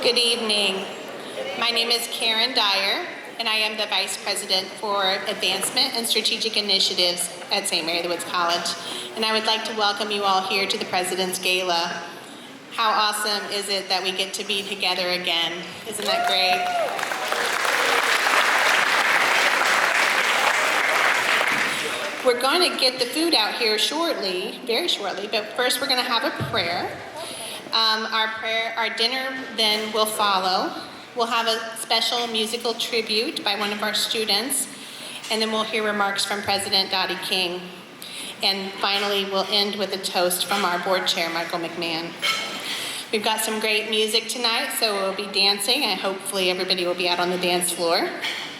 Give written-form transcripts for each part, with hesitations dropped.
Good evening. My name is Karen Dyer, and I am the Vice President for Advancement and Strategic Initiatives at St. Mary the Woods College. And I would like to welcome you all here to the President's Gala. How awesome is it that we get to be together again? Isn't that great? We're going to get the food out here shortly, very shortly, but first we're going to have a prayer. Our dinner then will follow. We'll have a special musical tribute by one of our students, and then we'll hear remarks from President Dottie King. And finally, we'll end with a toast from our board chair, Michael McMahon. We've got some great music tonight, so we'll be dancing, and hopefully everybody will be out on the dance floor.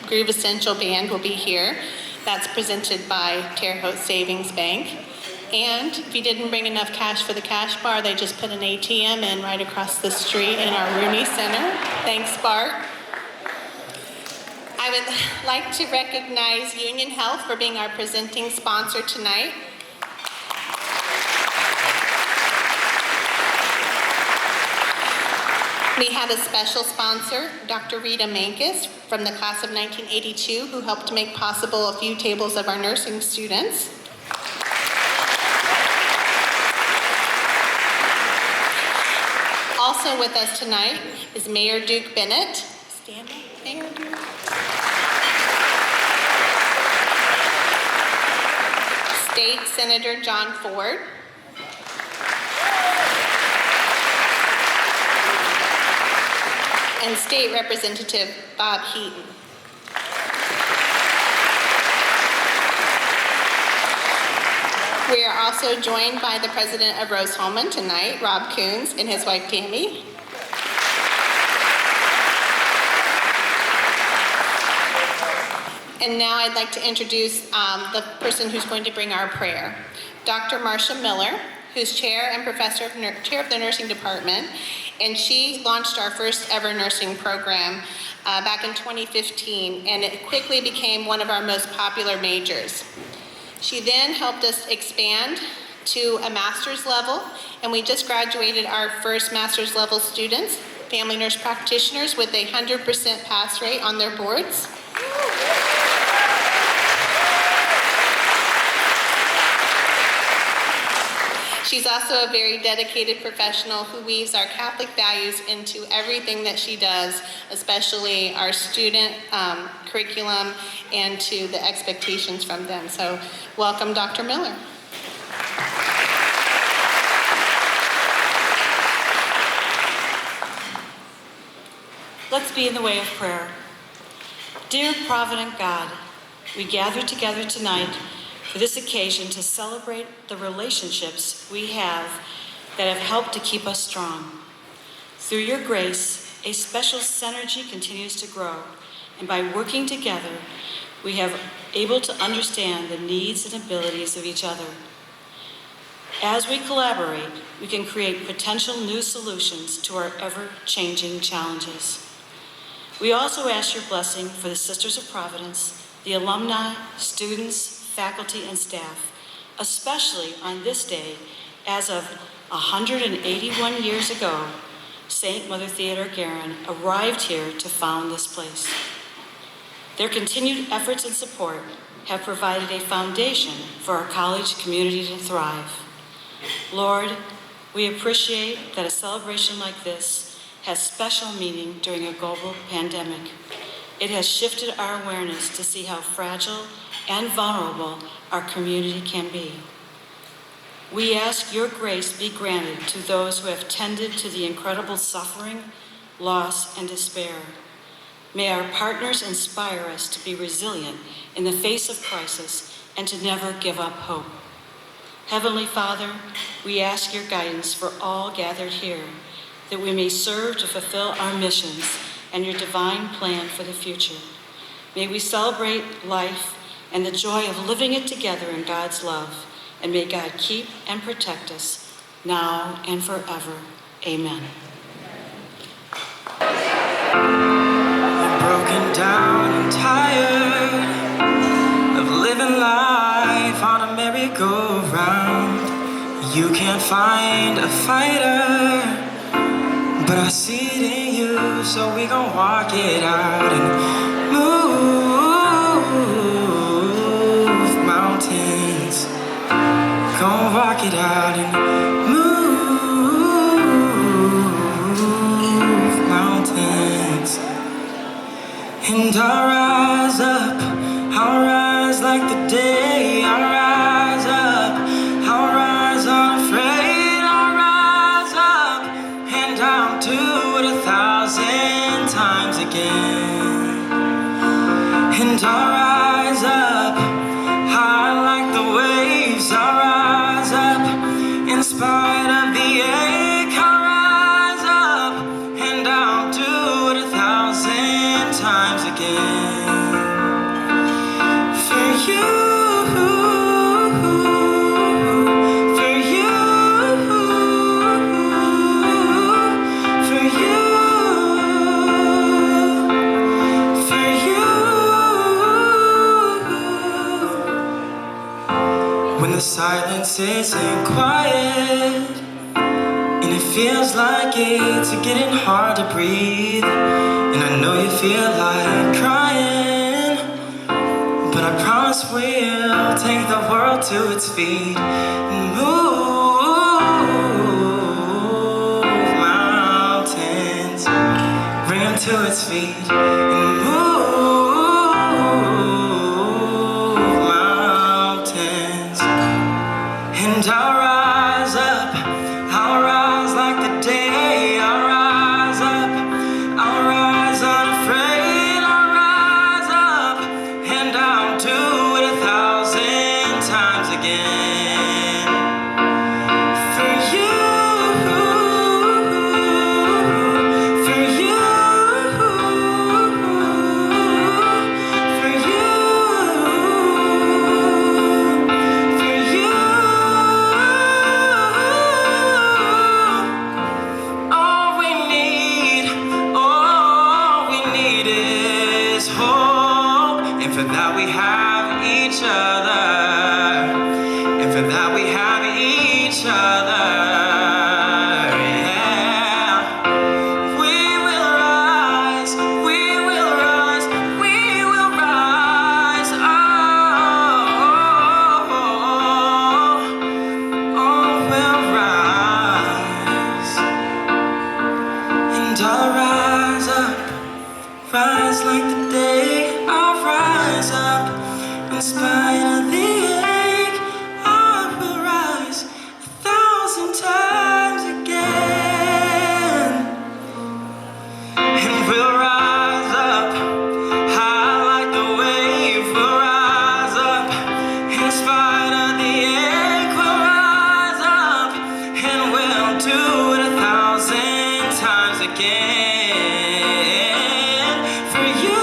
Groove Essential Band will be here. That's presented by Terre Haute Savings Bank. And if you didn't bring enough cash for the cash bar, they just put an ATM in right across the street in our Rooney Center. Thanks, Bart. I would like to recognize Union Health for being our presenting sponsor tonight. We have a special sponsor, Dr. Rita Mankus from the class of 1982, who helped make possible a few tables of our nursing students. Also with us tonight is Mayor Duke Bennett. Stand up, Mayor Duke. State Senator John Ford. And State Representative Bob Heaton. We are also joined by the president of Rose-Hulman tonight, Rob Coons, and his wife, Tammy. And now I'd like to introduce the person who's going to bring our prayer, Dr. Marcia Miller, who's chair and professor of chair of the nursing department, and she launched our first ever nursing program back in 2015, and it quickly became one of our most popular majors. She then helped us expand to a master's level, and we just graduated our first master's level students, family nurse practitioners, with a 100% pass rate on their boards. She's also a very dedicated professional who weaves our Catholic values into everything that she does, especially our student curriculum and to the expectations from them. So welcome, Dr. Miller. Let's be in the way of prayer. Dear Provident God, we gather together tonight for this occasion to celebrate the relationships we have that have helped to keep us strong. Through your grace, a special synergy continues to grow, and by working together, we have able to understand the needs and abilities of each other. As we collaborate, we can create potential new solutions to our ever-changing challenges. We also ask your blessing for the Sisters of Providence, the alumni, students, faculty, and staff, especially on this day, as of 181 years ago, St. Mother Theodore Guerin arrived here to found this place. Their continued efforts and support have provided a foundation for our college community to thrive. Lord, we appreciate that a celebration like this has special meaning during a global pandemic. It has shifted our awareness to see how fragile and vulnerable our community can be. We ask your grace be granted to those who have tended to the incredible suffering, loss, and despair. May our partners inspire us to be resilient in the face of crisis and to never give up hope. Heavenly Father, we ask your guidance for all gathered here, that we may serve to fulfill our missions and your divine plan for the future. May we celebrate life and the joy of living it together in God's love, and may God keep and protect us now and forever. Amen. I'm broken down and tired of living life on a merry-go-round. You can't find a fighter, but I see it in you. you, so we gon' walk it out and move mountains. Gon' walk it out and move mountains. And I'll rise up, I'll rise like the day. I'll rise up, I'll rise unafraid. I'll rise up, and I'll do it 1,000 times again. And I'll rise up, high like the waves. I'll rise up, in spite of the ache. I'll rise up, and I'll do it 1,000 times again. For you, for you, for you, for you. When the silence isn't quiet and it feels like it's getting hard to breathe, and I know you feel like crying, but I promise we'll take the world to its feet and move mountains. Bring him to its feet and move mountains. And I'll rise up, I'll rise like the day. I'll rise up, I'll rise unafraid. I'll rise up, and I'll do it 1,000 times again. For you, for you, for you, for you. All we need is hope, and for that we have each other, and for that we have each other. Yeah. We will rise, we will rise, we will rise. Oh, we'll rise. And I'll rise up, rise like the day. I'll rise up, in spite of the ache. I will rise 1,000 times again. And we'll rise up, high like the wave. We'll rise up, in spite of the ache. We'll rise up, and we'll do it 1,000 times again. For you,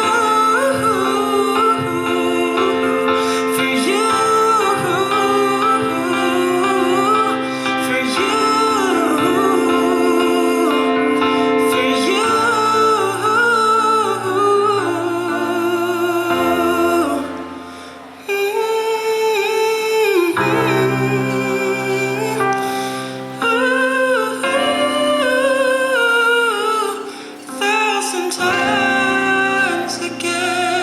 for you, for you, for you. Thousand times again.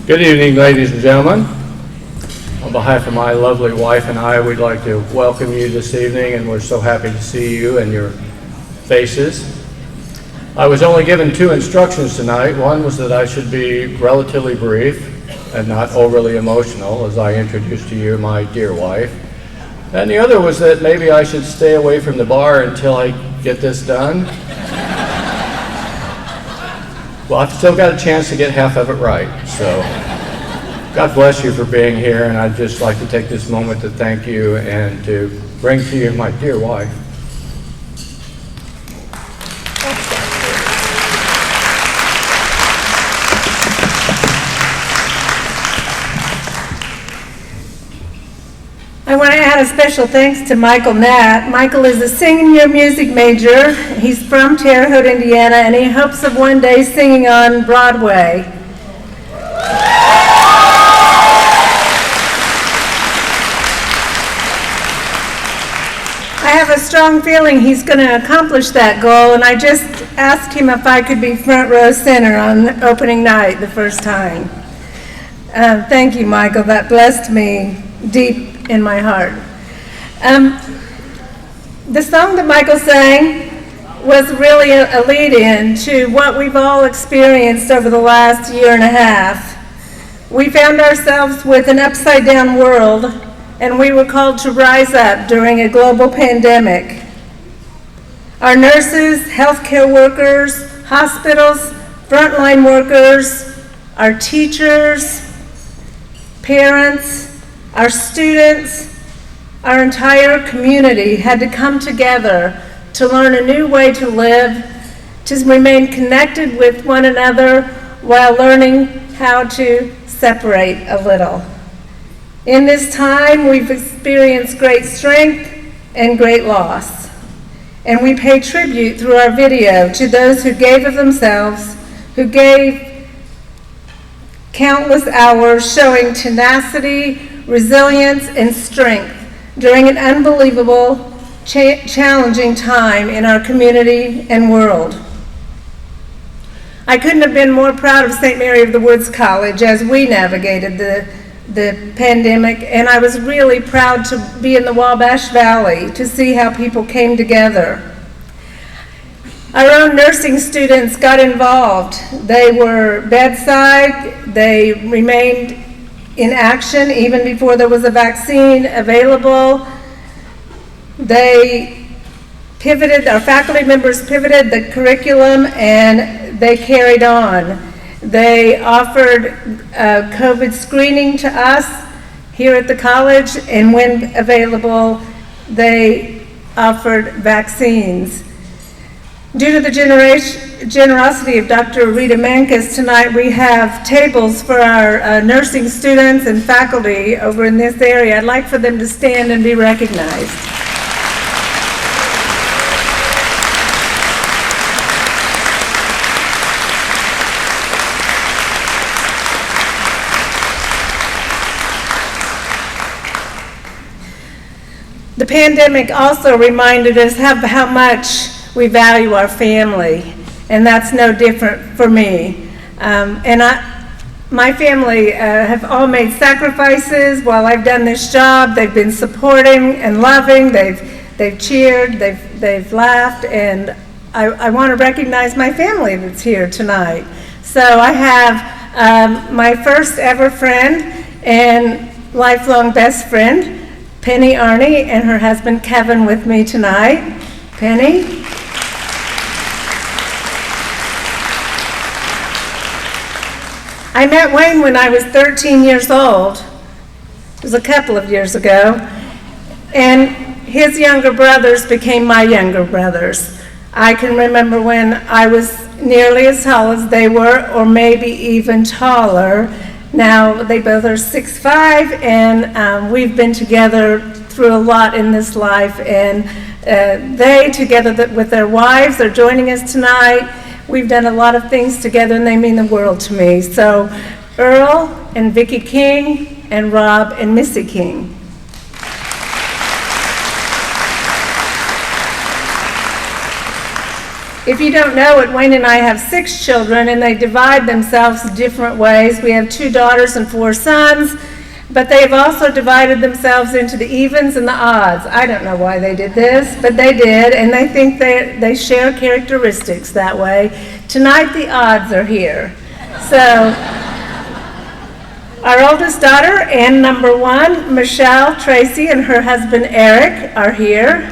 Good evening, ladies and gentlemen. On behalf of my lovely wife and I, we'd like to welcome you this evening, and we're so happy to see you and your faces. I was only given 2 instructions tonight. One was that I should be relatively brief and not overly emotional as I introduce to you my dear wife. And the other was that maybe I should stay away from the bar until I get this done. Well, I've still got a chance to get half of it right, so God bless you for being here, and I'd just like to take this moment to thank you and to bring to you my dear wife. I want to add a special thanks to Michael Natt. Michael is a senior music major. He's from Terre Haute, Indiana, and he hopes of one day singing on Broadway. I have a strong feeling he's going to accomplish that goal, and I just asked him if I could be front row center on opening night the first time. Thank you, Michael. That blessed me deep in my heart. The song that Michael sang was really a lead-in to what we've all experienced over the last year and a half. We found ourselves with an upside-down world, and we were called to rise up during a global pandemic. Our nurses, healthcare workers, hospitals, frontline workers, our teachers, parents, our students, our entire community had to come together to learn a new way to live, to remain connected with one another while learning how to separate a little. In this time, we've experienced great strength and great loss. And we pay tribute through our video to those who gave of themselves, who gave countless hours showing tenacity, resilience, and strength during an unbelievable, challenging time in our community and world. I couldn't have been more proud of St. Mary of the Woods College as we navigated the pandemic, and I was really proud to be in the Wabash Valley to see how people came together. Our own nursing students got involved. They were bedside, they remained in action even before there was a vaccine available. They pivoted, our faculty members pivoted the curriculum and they carried on. They offered COVID screening to us here at the college, and when available, they offered vaccines. Due to the generosity of Dr. Rita Mankus, tonight we have tables for our nursing students and faculty over in this area. I'd like for them to stand and be recognized. The pandemic also reminded us how much we value our family, and that's no different for me. My family have all made sacrifices while I've done this job. They've been supporting and loving. They've cheered. They've laughed, and I want to recognize my family that's here tonight. So I have my first ever friend and lifelong best friend, Penny Arney, and her husband Kevin with me tonight. Penny. I met Wayne when I was 13 years old. It was a couple of years ago. And his younger brothers became my younger brothers. I can remember when I was nearly as tall as they were, or maybe even taller. Now they both are 6'5", and we've been together through a lot in this life, and they, together with their wives, are joining us tonight. We've done a lot of things together, and they mean the world to me. So Earl and Vicki King and Rob and Missy King. If you don't know it, Wayne and I have 6 children, and they divide themselves different ways. We have 2 daughters and 4 sons, but they've also divided themselves into the evens and the odds. I don't know why they did this, but they did, and they think they share characteristics that way. Tonight, the odds are here. So, our oldest daughter, and number 1, Michelle Tracy, and her husband Eric are here.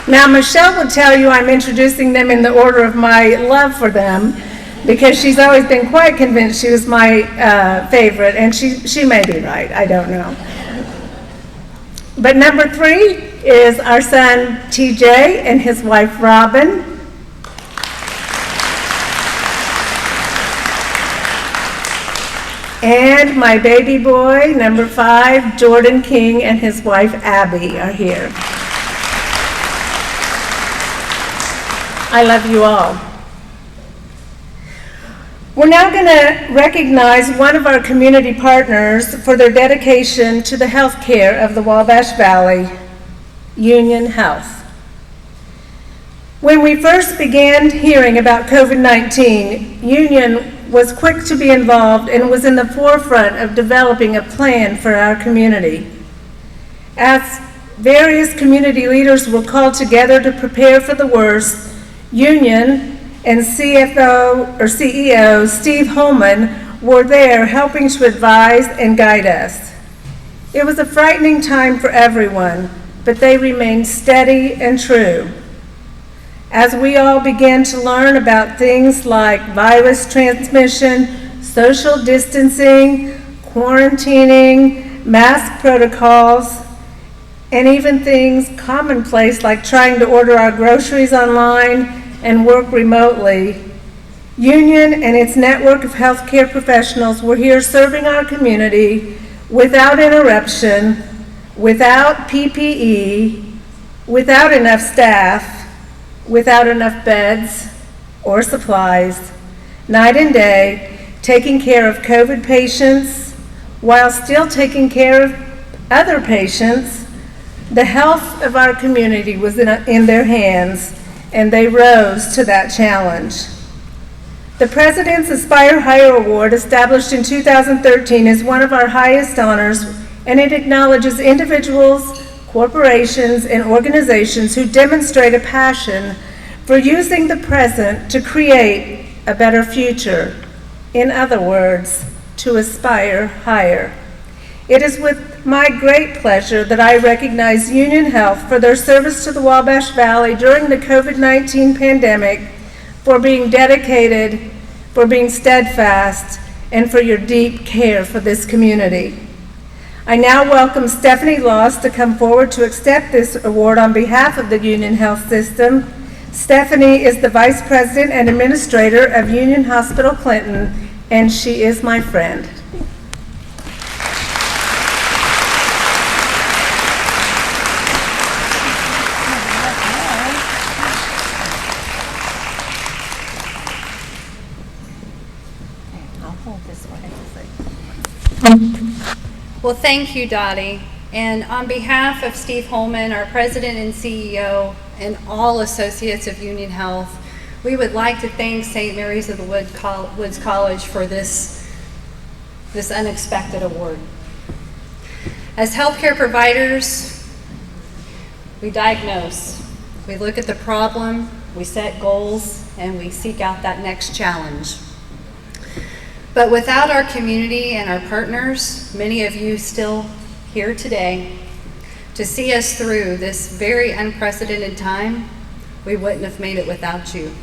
Now, Michelle will tell you I'm introducing them in the order of my love for them, because she's always been quite convinced she was my favorite, and she may be right, I don't know. But number 3 is our son TJ and his wife Robin. And my baby boy, number 5, Jordan King, and his wife Abby are here. I love you all. We're now going to recognize one of our community partners for their dedication to the health care of the Wabash Valley, Union Health. When we first began hearing about COVID-19, Union was quick to be involved and was in the forefront of developing a plan for our community. As various community leaders were called together to prepare for the worst, Union and CEO Steve Holman were there helping to advise and guide us. It was a frightening time for everyone, but they remained steady and true. As we all began to learn about things like virus transmission, social distancing, quarantining, mask protocols, and even things commonplace like trying to order our groceries online and work remotely, Union and its network of healthcare professionals were here serving our community without interruption, without PPE, without enough staff, without enough beds or supplies, night and day, taking care of COVID patients while still taking care of other patients. The health of our community was in their hands, and they rose to that challenge. The President's Aspire Higher Award, established in 2013, is one of our highest honors, and it acknowledges individuals, corporations, and organizations who demonstrate a passion for using the present to create a better future. In other words, to aspire higher. It is with my great pleasure that I recognize Union Health for their service to the Wabash Valley during the COVID-19 pandemic, for being dedicated, for being steadfast, and for your deep care for this community. I now welcome Stephanie Loss to come forward to accept this award on behalf of the Union Health System. Stephanie is the Vice President and Administrator of Union Hospital Clinton, and she is my friend. Well, thank you, Dottie. And on behalf of Steve Holman, our President and CEO, and all associates of Union Health, we would like to thank St. Mary's of the Woods College for this unexpected award. As healthcare providers, we diagnose, we look at the problem, we set goals, and we seek out that next challenge. But without our community and our partners, many of you still here today, to see us through this very unprecedented time, we wouldn't have made it without you.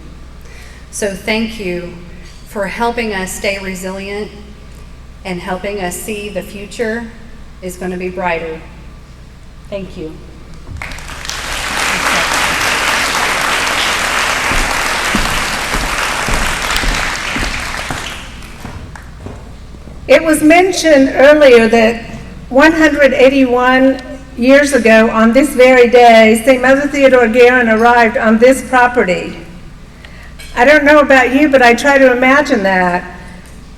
So thank you for helping us stay resilient and helping us see the future is going to be brighter. Thank you. It was mentioned earlier that 181 years ago on this very day, St. Mother Theodore Guerin arrived on this property. I don't know about you, but I try to imagine that.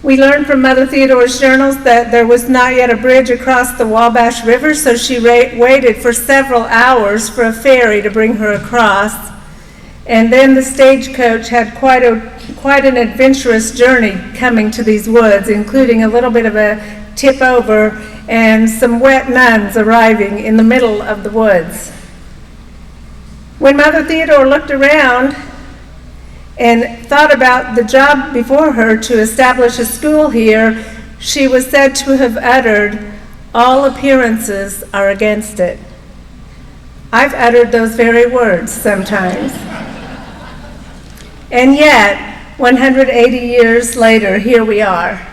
We learned from Mother Theodore's journals that there was not yet a bridge across the Wabash River, so she waited for several hours for a ferry to bring her across. And then the stagecoach had quite an adventurous journey coming to these woods, including a little bit of a tip over and some wet nuns arriving in the middle of the woods. When Mother Theodore looked around and thought about the job before her to establish a school here, she was said to have uttered, "All appearances are against it." I've uttered those very words sometimes. And yet, 180 years later, here we are.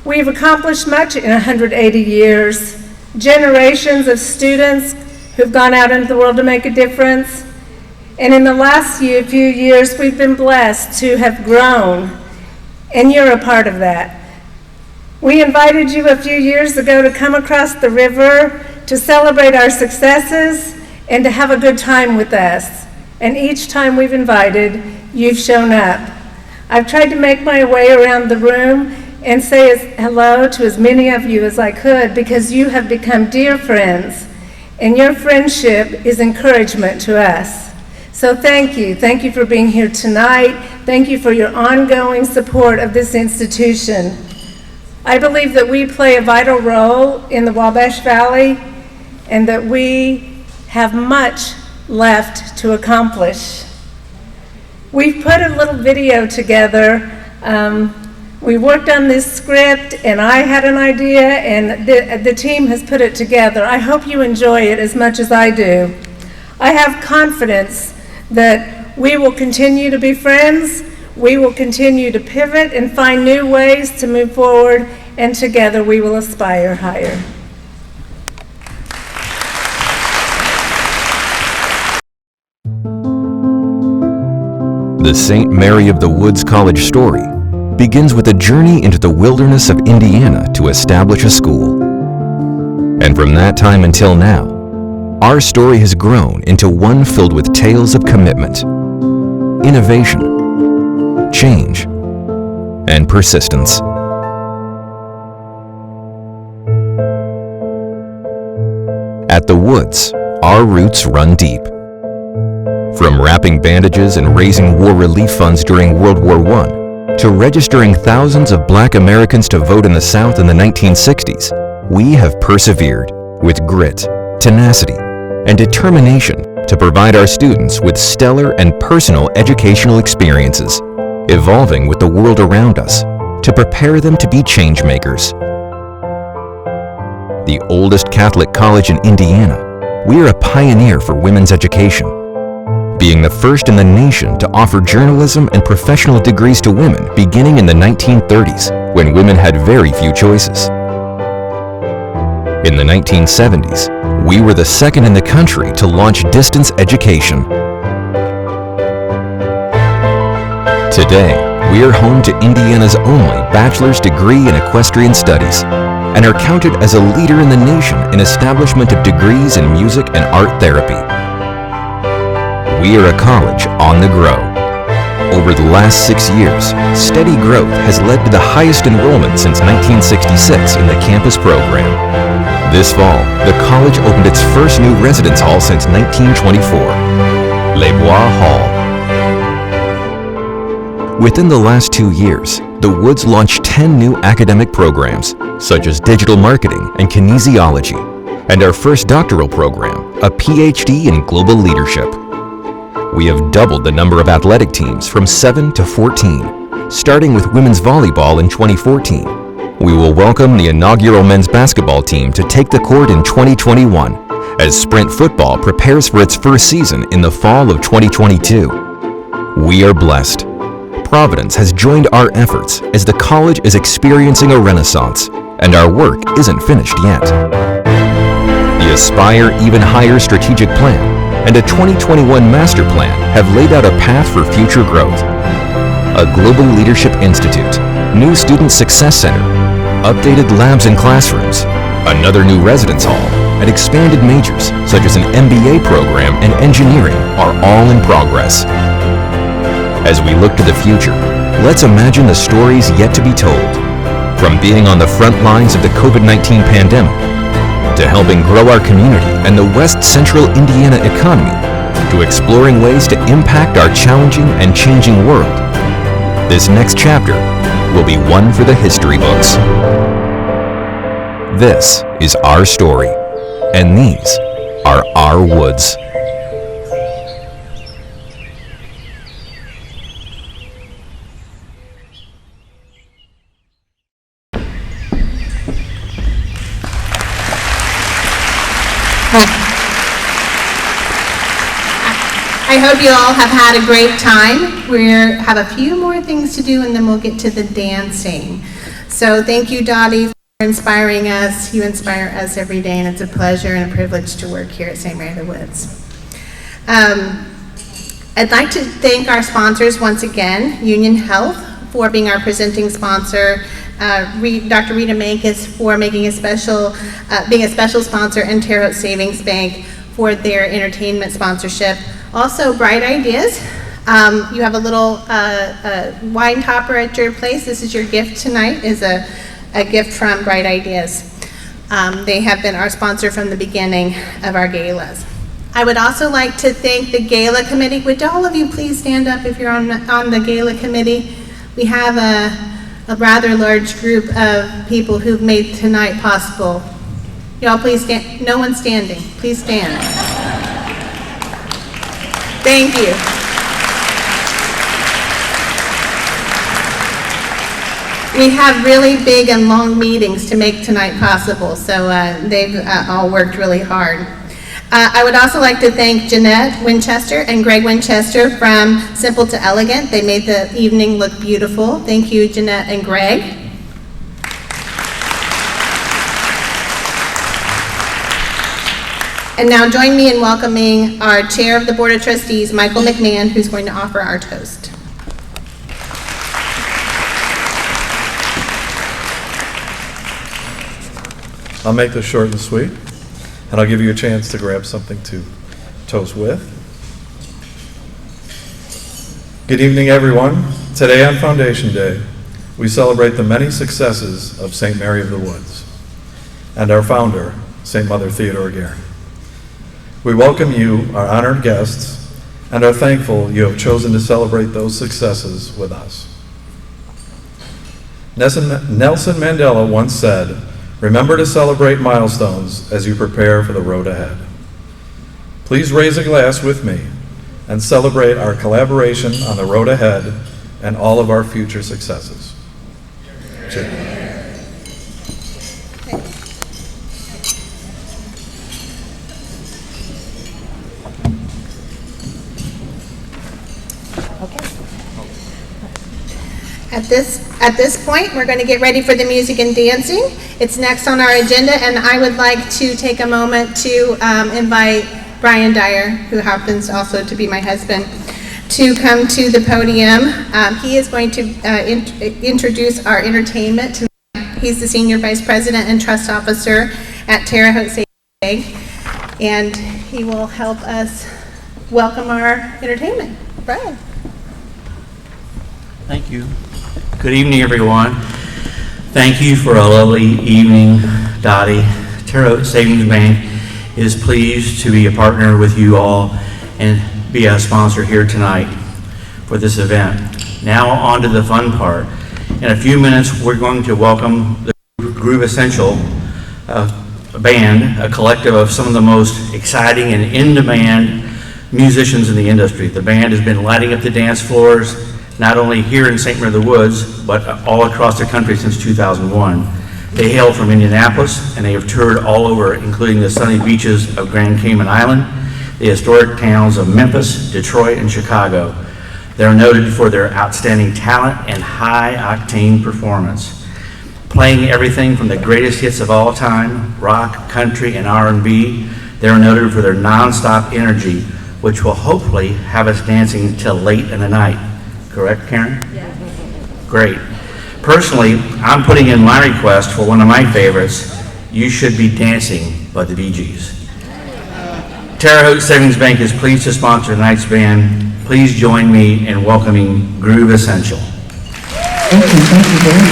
We've accomplished much in 180 years. Generations of students who've gone out into the world to make a difference. And in the last few years, we've been blessed to have grown, and you're a part of that. We invited you a few years ago to come across the river to celebrate our successes and to have a good time with us. And each time we've invited, you've shown up. I've tried to make my way around the room and say hello to as many of you as I could, because you have become dear friends, and your friendship is encouragement to us. So thank you. Thank you for being here tonight. Thank you for your ongoing support of this institution. I believe that we play a vital role in the Wabash Valley, and that we have much left to accomplish. We've put a little video together. We worked on this script, and I had an idea, and the team has put it together. I hope you enjoy it as much as I do. I have confidence that we will continue to be friends. We will continue to pivot and find new ways to move forward, and together we will aspire higher. The St. Mary of the Woods College story begins with a journey into the wilderness of Indiana to establish a school. And from that time until now, our story has grown into one filled with tales of commitment, innovation, change, and persistence. At the Woods, our roots run deep. From wrapping bandages and raising war relief funds during World War I, to registering thousands of Black Americans to vote in the South in the 1960s, we have persevered with grit, tenacity, and determination to provide our students with stellar and personal educational experiences, evolving with the world around us to prepare them to be change makers. The oldest Catholic college in Indiana, we are a pioneer for women's education, being the first in the nation to offer journalism and professional degrees to women beginning in the 1930s, when women had very few choices. In the 1970s, we were the second in the country to launch distance education. Today, we are home to Indiana's only bachelor's degree in equestrian studies, and are counted as a leader in the nation in establishment of degrees in music and art therapy. We are a college on the grow. Over the last 6 years, steady growth has led to the highest enrollment since 1966 in the campus program. This fall, the college opened its first new residence hall since 1924, Les Bois Hall. Within the last 2 years, the Woods launched 10 new academic programs, such as digital marketing and kinesiology, and our first doctoral program, a PhD in global leadership. We have doubled the number of athletic teams from 7 to 14, starting with women's volleyball in 2014. We will welcome the inaugural men's basketball team to take the court in 2021, as Sprint football prepares for its first season in the fall of 2022. We are blessed. Providence has joined our efforts as the college is experiencing a renaissance, and our work isn't finished yet. The Aspire Even Higher strategic plan and a 2021 master plan have laid out a path for future growth. A Global Leadership Institute, new Student Success Center, updated labs and classrooms, another new residence hall, and expanded majors such as an MBA program and engineering are all in progress. As we look to the future, let's imagine the stories yet to be told. From being on the front lines of the COVID-19 pandemic, to helping grow our community and the West Central Indiana economy, to exploring ways to impact our challenging and changing world. This next chapter will be one for the history books. This is our story, and these are our woods. I I hope you all have had a great time. We have a few more things to do, and then we'll get to the dancing. So thank you, Dottie, for inspiring us. You inspire us every day, and it's a pleasure and a privilege to work here at St. Mary of the Woods. I'd like to thank our sponsors once again, Union Health, for being our presenting sponsor, Dr. Rita Mankis for making being a special sponsor, and Terre Haute Savings Bank for their entertainment sponsorship. Also, Bright Ideas. You have a little wine topper at your place. This is your gift tonight, is a gift from Bright Ideas. They have been our sponsor from the beginning of our galas. I would also like to thank the Gala Committee. Would all of you please stand up if you're on the Gala Committee? We have a rather large group of people who've made tonight possible. Y'all please stand. No one's standing. Please stand. Thank you. We have really big and long meetings to make tonight possible, so they've all worked really hard. I would also like to thank Jeanette Winchester and Greg Winchester from Simple to Elegant. They made the evening look beautiful. Thank you, Jeanette and Greg. And now join me in welcoming our Chair of the Board of Trustees, Michael McMahon, who's going to offer our toast. I'll make this short and sweet, and I'll give you a chance to grab something to toast with. Good evening, everyone. Today on Foundation Day, we celebrate the many successes of St. Mary of the Woods and our founder, St. Mother Theodore Guerin. We welcome you, our honored guests, and are thankful you have chosen to celebrate those successes with us. Nelson Mandela once said, "Remember to celebrate milestones as you prepare for the road ahead." Please raise a glass with me and celebrate our collaboration on the road ahead and all of our future successes. Cheers. At this point, we're going to get ready for the music and dancing. It's next on our agenda, and I would like to take a moment to invite Brian Dyer, who happens also to be my husband, to come to the podium. He is going to introduce our entertainment tonight. He's the Senior Vice President and Trust Officer at Terre Haute Savings Bank, and he will help us welcome our entertainment. Brian. Thank you. Good evening, everyone. Thank you for a lovely evening, Dottie. Terre Haute Savings Bank is pleased to be a partner with you all and be a sponsor here tonight for this event. Now on to the fun part. In a few minutes, we're going to welcome the Groove Essential band, a collective of some of the most exciting and in-demand musicians in the industry. The band has been lighting up the dance floors, not only here in St. Mary of the Woods, but all across the country since 2001. They hail from Indianapolis, and they have toured all over, including the sunny beaches of Grand Cayman Island, the historic towns of Memphis, Detroit, and Chicago. They're noted for their outstanding talent and high-octane performance. Playing everything from the greatest hits of all time, rock, country, and R&B, they're noted for their non-stop energy, which will hopefully have us dancing till late in the night. Correct, Karen? Yeah. Great. Personally, I'm putting in my request for one of my favorites, You Should Be Dancing by the Bee Gees. Terre Haute Savings Bank is pleased to sponsor tonight's band. Please join me in welcoming Groove Essential. Thank you very much.